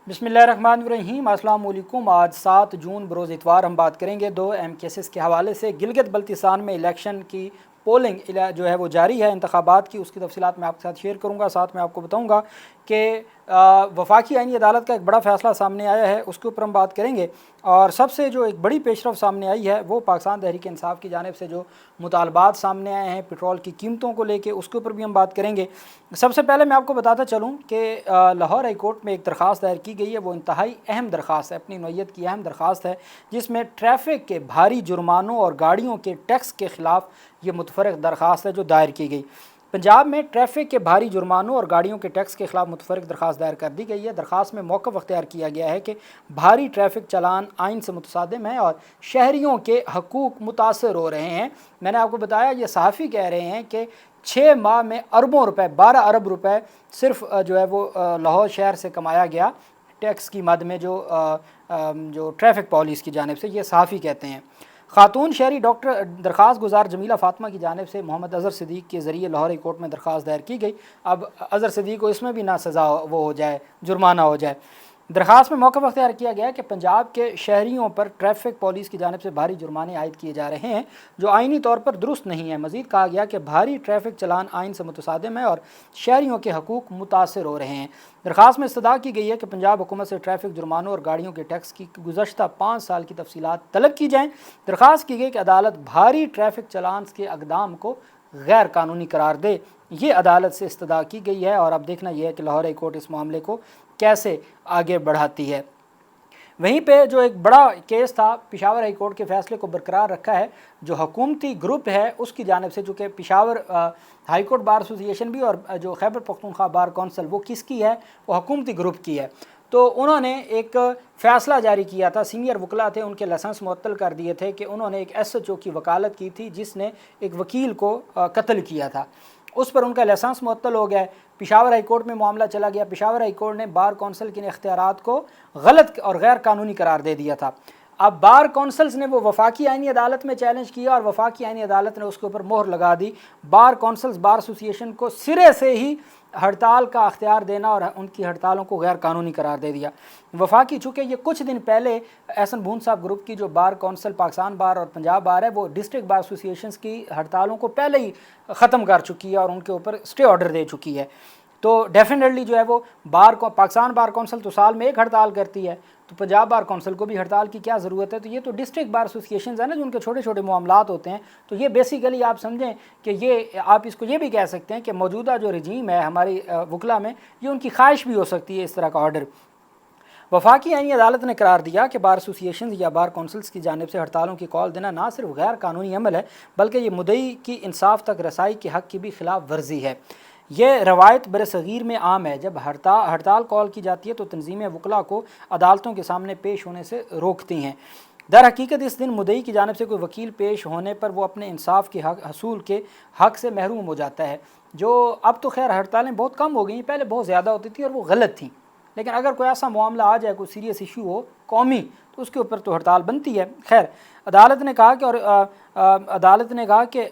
बिस्मिल्लाहिर्रहमानिर्रहीम। अस्सलाम वालेकुम। आज 7 जून बरोज़ इतवार हम बात करेंगे दो अहम केसेस के हवाले से। गिलगित बल्तिस्तान में इलेक्शन की पोलिंग जो है वो जारी है, इंतखाबात की, उसकी तफसीलात मैं आपके साथ शेयर करूँगा। साथ में आपको बताऊँगा कि वफाकी आईनी अदालत का एक बड़ा फ़ैसला सामने आया है, उसके ऊपर हम बात करेंगे। और सबसे जो एक बड़ी पेशरफ सामने आई है वो पाकिस्तान तहरीक इंसाफ की जानिब से जो मुतालबात सामने आए हैं पेट्रोल की कीमतों को लेके, उसके ऊपर भी हम बात करेंगे। सबसे पहले मैं आपको बताता चलूँ कि लाहौर हाई कोर्ट में एक दरख्वास्त दायर की गई है, वो इंतहाई अहम दरख्वास्त है, अपनी नौइयत की अहम दरख्वास्त है, जिसमें ट्रैफिक के भारी जुर्मानों और गाड़ियों के टैक्स के ख़िलाफ़ ये मुतफ़र्रिक़ दरख्वास्त है जो दायर की गई। पंजाब में ट्रैफिक के भारी जुर्मानों और गाड़ियों के टैक्स के खिलाफ मुतफ़र्रिक़ दरख्वास्त दायर कर दी गई है। दरख्वास्त में मौक़िफ़ अख्तियार किया गया है कि भारी ट्रैफिक चलान आइन से मुतसादिम है और शहरियों के हकूक़ मुतासर हो रहे हैं। मैंने आपको बताया, ये सहाफ़ी कह रहे हैं कि 6 माह में अरबों रुपए, 12 अरब रुपए सिर्फ जो है वो लाहौर शहर से कमाया गया टैक्स की मद में, जो ट्रैफिक पॉलिस की जानिब से, ये सहाफ़ी कहते हैं। खातून शहरी डॉक्टर दरख्वास्त गुजार जमीला फ़ातिमा की जानिब से मोहम्मद अज़हर सिद्दीक़ के ज़रिए लाहौर हाई कोर्ट में दरख्वास्त दायर की गई। अब अज़हर सिद्दीक़ को इसमें भी ना सज़ा वो हो जाए, जुर्माना हो जाए। दरख्वास्त में मौक़िफ़ अख्तियार किया गया कि पंजाब के शहरियों पर ट्रैफिक पॉलिस की जानिब से भारी जुर्माने आयद किए जा रहे हैं जो आइनी तौर पर दुरुस्त नहीं है। मज़ीद कहा गया कि भारी ट्रैफिक चलान आइन से मुतसादिम है और शहरियों के हकूक़ मुतासर हो रहे हैं। दरख्वास्त में इस्तदा की गई है कि पंजाब हुकूमत से ट्रैफिक जुर्मानों और गाड़ियों के टैक्स की गुज़श्ता 5 साल की तफसीलात तलब की जाएँ। दरख्वास्त की गई कि अदालत भारी ट्रैफिक चलान के अक़दाम को गैर कानूनी करार दे। ये अदालत से इस्तदा की गई है और अब देखना यह है कि लाहौर हाई कोर्ट इस मामले को कैसे आगे बढ़ाती है। वहीं पे जो एक बड़ा केस था, पेशावर हाई कोर्ट के फ़ैसले को बरकरार रखा है। जो हुकूमती ग्रुप है उसकी जानिब से, चूँकि Peshawar high court bar association भी और जो खैबर पख्तूनख्वा बार कौंसिल वो किसकी है, वो हुकूमती ग्रुप की है। तो उन्होंने एक फ़ैसला जारी किया था, सीनियर वकला थे, उनके लाइसेंस मुअत्तल कर दिए थे कि उन्होंने एक SHO की वकालत की थी जिसने एक वकील को कत्ल किया था, उस पर उनका लाइसेंस मुअत्तल हो गया। पेशावर हाई कोर्ट में मामला चला गया। पेशावर हाई कोर्ट ने बार कौंसिल के इख्तियारात को गलत और गैर कानूनी करार दे दिया था। अब बार कौंसल्स ने वो वफाकी आइनी अदालत में चैलेंज किया और वफाकी आइनी अदालत ने उसके ऊपर मोहर लगा दी। बार कौंसल्स बार एसोसिएशन को सिरे से ही हड़ताल का अख्तियार देना और उनकी हड़तालों को गैर कानूनी करार दे दिया। वफाकी, चूँकि ये कुछ दिन पहले एहसन बून साहब ग्रुप की जो बार कौंसिल पाकिस्तान बार और पंजाब बार है, वो डिस्ट्रिक्ट बार एसोसिएशंस की हड़तालों को पहले ही ख़त्म कर चुकी है और उनके ऊपर स्टे ऑर्डर दे चुकी है। तो डेफिनेटली जो है वो पाकिस्तान बार कौंसिल तो साल में एक हड़ताल करती है, तो पंजाब बार कौंसिल को भी हड़ताल की क्या ज़रूरत है। तो ये तो डिस्ट्रिक्ट बार एसोसिएशन है ना, जो उनके छोटे छोटे मामलात होते हैं। तो ये बेसिकली आप समझें कि ये, आप इसको ये भी कह सकते हैं कि मौजूदा जो रजीम है हमारी वकला में, ये उनकी ख्वाहिश भी हो सकती है इस तरह का ऑर्डर। वफाकी आइनी अदालत ने करार दिया कि बार एसोसिएशन या बार कौंसिल्स की जानिब से हड़तालों की कॉल देना ना सिर्फ गैर कानूनी अमल है, बल्कि ये मुद्दई की इंसाफ तक रसाई के हक़ की भी खिलाफ वर्जी है। ये रवायत बरसगीर में आम है, जब हड़ताल कॉल की जाती है तो तंजीमें वकला को अदालतों के सामने पेश होने से रोकती हैं। दर हकीकत इस दिन मुद्दई की जानिब से कोई वकील पेश होने पर वो अपने इंसाफ के हसूल के हक़ से महरूम हो जाता है। जो अब तो खैर हड़तालें बहुत कम हो गई, पहले बहुत ज़्यादा होती थी और वो गलत थी, लेकिन अगर कोई ऐसा मामला आ जाए, कोई सीरियस इशू हो कौमी, तो उसके ऊपर तो हड़ताल बनती है। खैर, अदालत ने कहा कि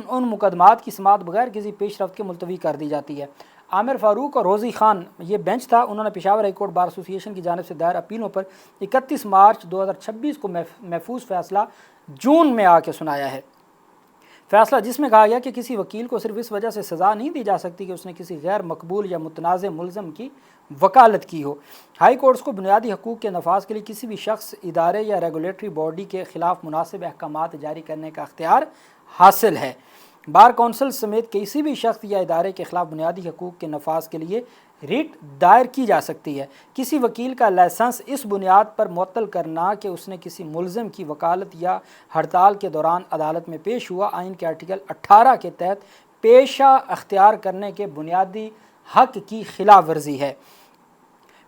उन मुकदमात की समाअत बगैर किसी पेशरफ्त के मुलतवी कर दी जाती है। आमिर फ़ारूक और रोज़ी ख़ान ये बेंच था, उन्होंने Peshawar high court bar association की जानिब से दायर अपीलों पर 31 मार्च 2026 को महफूज फ़ैसला जून में आके सुनाया है। फ़ैसला जिसमें कहा गया कि किसी वकील को सिर्फ इस वजह से सज़ा नहीं दी जा सकती कि उसने किसी गैर मकबूल या मुतनाज़ मुलज़म की वकालत की हो। हाई कोर्ट्स को बुनियादी हकूक़ के नफाज के लिए किसी भी शख्स, इदारे या रेगुलेटरी बॉडी के ख़िलाफ़ मुनासिब अहकामात जारी करने का अख्तियार हासिल है। बार कौंसिल समेत किसी भी शख्स या इदारे के ख़िलाफ़ बुनियादी हकूक़ के नफाज के लिए रिट दायर की जा सकती है। किसी वकील का लाइसेंस इस बुनियाद पर मुअत्तल करना कि उसने किसी मुलज़म की वकालत या हड़ताल के दौरान अदालत में पेश हुआ, आइन के आर्टिकल 18 के तहत पेशा अख्तियार करने के बुनियादी हक़ की खिलाफ वर्जी है।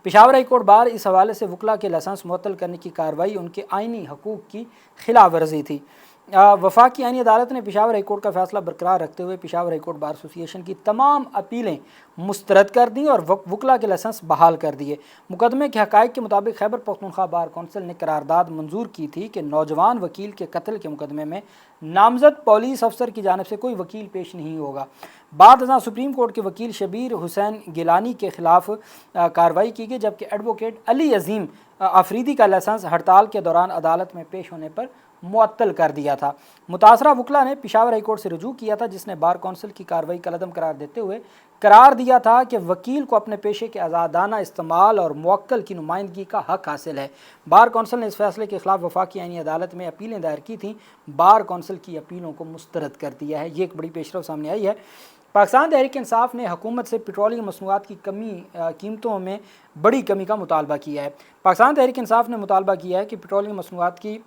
पेशावर हाई कोर्ट बार इस हवाले से वकला के लाइसेंस मुअत्तल करने की कार्रवाई उनके आइनी हकूक़ की खिलाफ वर्जी थी। वफाकी आईनी अदालत ने पेशावर हाई कोर्ट का फैसला बरकरार रखते हुए Peshawar high court bar association की तमाम अपीलें मुस्तरद कर दी और वकला के लाइसेंस बहाल कर दिए। मुकदमे के हक़ाइक़ के मुताबिक खैबर पख्तूनख्वा बार कौंसिल ने करारदाद मंजूर की थी कि नौजवान वकील के कत्ल के मुकदमे में नामजद पुलिस अफसर की जानिब से कोई वकील पेश नहीं होगा। बाद अज़ां सुप्रीम कोर्ट के वकील शबीर हुसैन गिलानी के खिलाफ कार्रवाई की गई, जबकि एडवोकेट अली अजीम आफरीदी का लाइसेंस हड़ताल के दौरान अदालत में पेश होने पर मुअत्तल कर दिया था। मुतासरा वकला ने पेशावर हाई कोर्ट से रुजू किया था, जिसने बार कौंसिल की कार्रवाई कलअदम करार देते हुए करार दिया था कि वकील को अपने पेशे के आज़ादाना इस्तेमाल और मुवक्किल की नुमाइंदगी का हक हासिल है। बार कौंसिल ने इस फैसले के खिलाफ वफाकी आईनी अदालत में अपीलें दायर की थीं। बार कौंसिल की अपीलों को मुस्तरद कर दिया है। ये एक बड़ी पेशरफ सामने आई है। पाकिस्तान तहरीक इंसाफ ने हुकूमत से पेट्रोलियम मसनूआत की कीमतों में बड़ी कमी का मुतालबा किया है। पाकिस्तान तहरीक इंसाफ ने मुतालबा किया है कि पेट्रोलियम मसनूआत की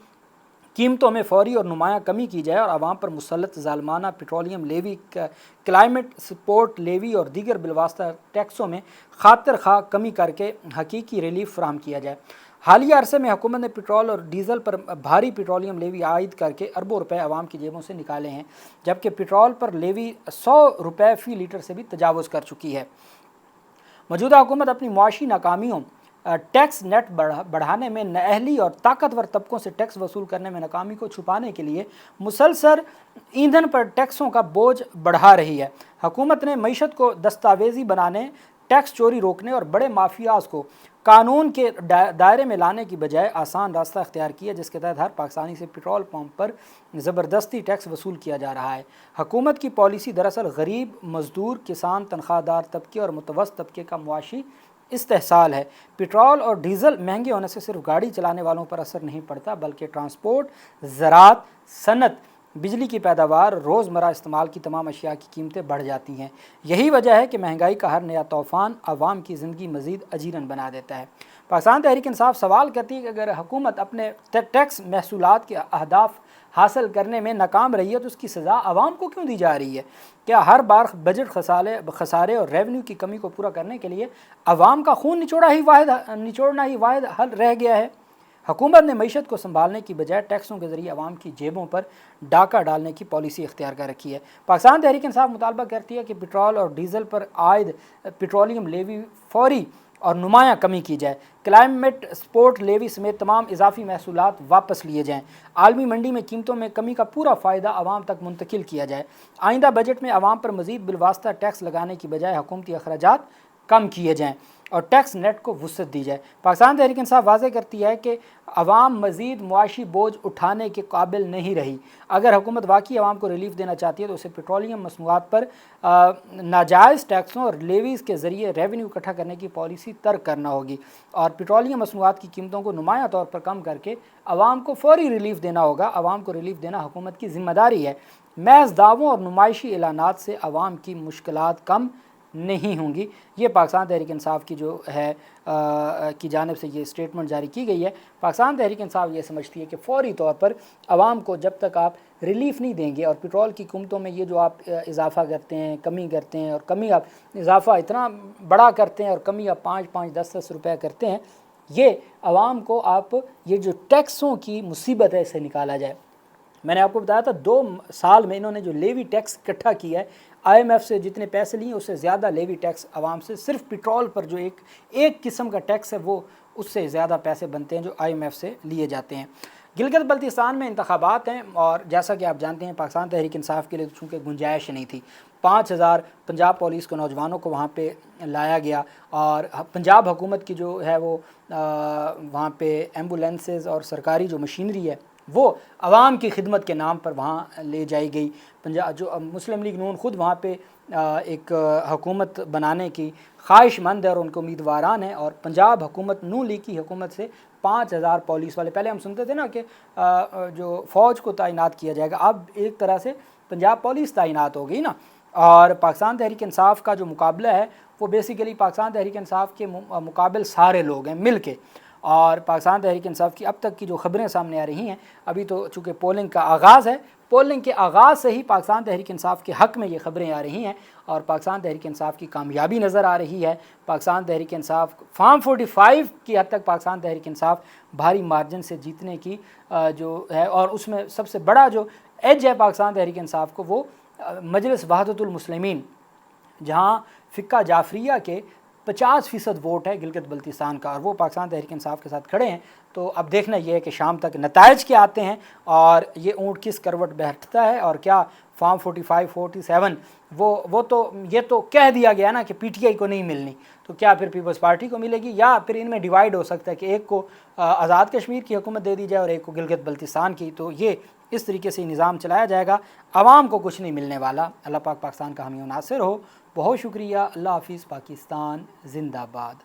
कीमतों में फौरी और नुमायाँ कमी की जाए और आवाम पर मुसल्लत ज़ालमाना petroleum levy, climate support levy और दीगर बिलवास्ता टैक्सों में खातिर खा कमी करके हकीकी रिलीफ फराहम किया जाए। हालिया अरसे में हुकूमत ने पेट्रोल और डीज़ल पर भारी पेट्रोलियम लेवी आयद करके अरबों रुपए आवाम की जेबों से निकाले हैं, जबकि पेट्रोल पर लेवी 100 रुपये फ़ी लीटर से भी तजावुज़ कर चुकी है। मौजूदा हुकूमत अपनी मुआशी नाकामियों, टैक्स नेट बढ़ाने में, नाअहली और ताकतवर तबकों से टैक्स वसूल करने में नाकामी को छुपाने के लिए मुसलसल ईंधन पर टैक्सों का बोझ बढ़ा रही है। हुकूमत ने मईशत को दस्तावेजी बनाने, टैक्स चोरी रोकने और बड़े माफियाज को कानून के दायरे में लाने की बजाय आसान रास्ता अख्तियार किया, जिसके तहत हर पाकिस्तानी से पेट्रोल पंप पर ज़बरदस्ती टैक्स वसूल किया जा रहा है। हुकूमत की पॉलिसी दरअसल गरीब, मजदूर, किसान, तनख्वाहदार तबके और मुतवस्सित तबके का मुआशी इस्तेहसाल है। पेट्रोल और डीज़ल महंगे होने से सिर्फ गाड़ी चलाने वालों पर असर नहीं पड़ता, बल्कि ट्रांसपोर्ट, ज़राअत, सनत, बिजली की पैदावार, रोज़मर्रा इस्तेमाल की तमाम अशिया की कीमतें बढ़ जाती हैं। यही वजह है कि महंगाई का हर नया तूफ़ान आवाम की ज़िंदगी मज़ीद अजीरन बना देता है। पाकिस्तान तहरीक इंसाफ सवाल करती है कि अगर हुकूमत अपने टैक्स महसूलात के अहदाफ हासिल करने में नाकाम रही है तो उसकी सज़ा आवाम को क्यों दी जा रही है? क्या हर बार बजट खसारे और रेवेन्यू की कमी को पूरा करने के लिए आवाम का खून निचोड़ना ही वाहिद हल रह गया है? हुकूमत ने मईशत को संभालने की बजाय टैक्सों के ज़रिए आवाम की जेबों पर डाका डालने की पॉलिसी इख्तियार कर रखी है। पाकिस्तान तहरीक इंसाफ मुतालबा करती है कि पेट्रोल और डीज़ल पर आयद पेट्रोलियम लेवी फौरी और नुमायाँ कमी की जाए, क्लाइमेट सपोर्ट लेवी समेत तमाम इजाफी महसूलात वापस लिए जाएँ, आलमी मंडी में कीमतों में कमी का पूरा फ़ायदा आवाम तक मुंतकिल किया जाए। आइंदा बजट में आवाम पर मज़ीद बिलवास्ता टैक्स लगाने की बजाय हुकूमती अखराजात कम किए जाएँ और टैक्स नेट को वुसअत दी जाए। पाकिस्तान तहरीक इंसाफ वाज़ेह करती है कि अवाम मज़ीद मुआशी बोझ उठाने के काबिल नहीं रही। अगर हुकूमत वाकई आवाम को रिलीफ देना चाहती है तो उसे पेट्रोलियम मसनूआत पर नाजायज़ टैक्सों और लेवीज़ के ज़रिए रेवेन्यू इकट्ठा करने की पॉलिसी तर्क करना होगी और पेट्रोलियम मसनूआत की कीमतों को नुमाया तौर पर कम करके आवाम को फौरी रिलीफ देना होगा। आवाम को रिलीफ देना हुकूमत की ज़िम्मेदारी है। महज दावों और नुमाइशी ऐलानात से आवाम की मुश्किलात कम नहीं होंगी। ये पाकिस्तान तहरीक इंसाफ की जो है की जानिब से ये स्टेटमेंट जारी की गई है। पाकिस्तान तहरीक इंसाफ ये समझती है कि फ़ौरी तौर पर आवाम को जब तक आप रिलीफ़ नहीं देंगे और पेट्रोल की कीमतों में ये जो आप इजाफ़ा करते हैं, कमी करते हैं और कमी आप इजाफ़ा इतना बड़ा करते हैं और कमी आप 5-5, 10-10 रुपये करते हैं, ये आवाम को आप ये जो टैक्सों की मुसीबत है इससे निकाला जाए। मैंने आपको बताया था 2 साल में इन्होंने जो लेवी टैक्स इकट्ठा किया है, IMF से जितने पैसे लिए उससे ज़्यादा लेवी टैक्स आवाम से, सिर्फ पेट्रोल पर जो एक किस्म का टैक्स है वो उससे ज़्यादा पैसे बनते हैं जो IMF से लिए जाते हैं। गिलगित बल्तिस्तान में इंतखाबात हैं और जैसा कि आप जानते हैं पाकिस्तान तहरीक इंसाफ के लिए चूँकि गुंजाइश नहीं थी, 5000 पंजाब पुलिस के नौजवानों को वहाँ पे लाया गया और पंजाब हुकूमत की जो है वो वहाँ पे एम्बुलेंसेस और सरकारी जो मशीनरी है वो आवाम की खिदमत के नाम पर वहाँ ले जाई गई। पंजाब जो मुस्लिम लीग नून ख़ुद वहाँ पे एक हुकूमत बनाने की ख्वाहिशमंद है और उनके उम्मीदवारान हैं और पंजाब हुकूमत नून लीग की हुकूमत से 5000 पुलिस वाले, पहले हम सुनते थे ना कि जो फ़ौज को तैनात किया जाएगा, अब एक तरह से पंजाब पुलिस तैनात हो गई ना। और पाकिस्तान तहरीक इंसाफ का जो मुकाबला है वो बेसिकली पाकिस्तान तहरीक इंसाफ के मुकाबले सारे लोग हैं मिल के। और पाकिस्तान तहरीक इंसाफ की अब तक की जो ख़बरें सामने आ रही हैं, अभी तो चूँकि पोलिंग का आगाज़ है, پولنگ کے آغاز سے ہی پاکستان تحریک انصاف کے حق میں یہ خبریں آ رہی ہیں اور پاکستان تحریک انصاف کی کامیابی نظر آ رہی ہے۔ پاکستان تحریک انصاف فارم 45 کی حد تک پاکستان تحریک انصاف بھاری مارجن سے جیتنے کی جو ہے، اور اس میں سب سے بڑا جو ایج ہے پاکستان تحریک انصاف کو وہ مجلس وحدت المسلمین، جہاں فقہ جعفریہ کے 50% ووٹ ہے گلگت بلتستان کا، اور وہ پاکستان تحریک انصاف کے ساتھ کھڑے ہیں۔ تو اب دیکھنا یہ ہے کہ شام تک نتائج کیا آتے ہیں اور یہ اونٹ کس کروٹ بیٹھتا ہے، اور کیا فارم 45 47 وہ تو یہ تو کہہ دیا گیا نا کہ پی ٹی آئی کو نہیں ملنی، تو کیا پھر پیپلز پارٹی کو ملے گی، یا پھر ان میں ڈیوائیڈ ہو سکتا ہے کہ ایک کو آزاد کشمیر کی حکومت دے دی جائے اور ایک کو گلگت بلتستان کی۔ تو یہ اس طریقے سے نظام چلایا جائے گا، عوام کو کچھ نہیں ملنے والا۔ اللہ پاک پاکستان کا حامی و ناصر ہو۔ بہت شکریہ، اللہ حافظ، پاکستان زندہ باد۔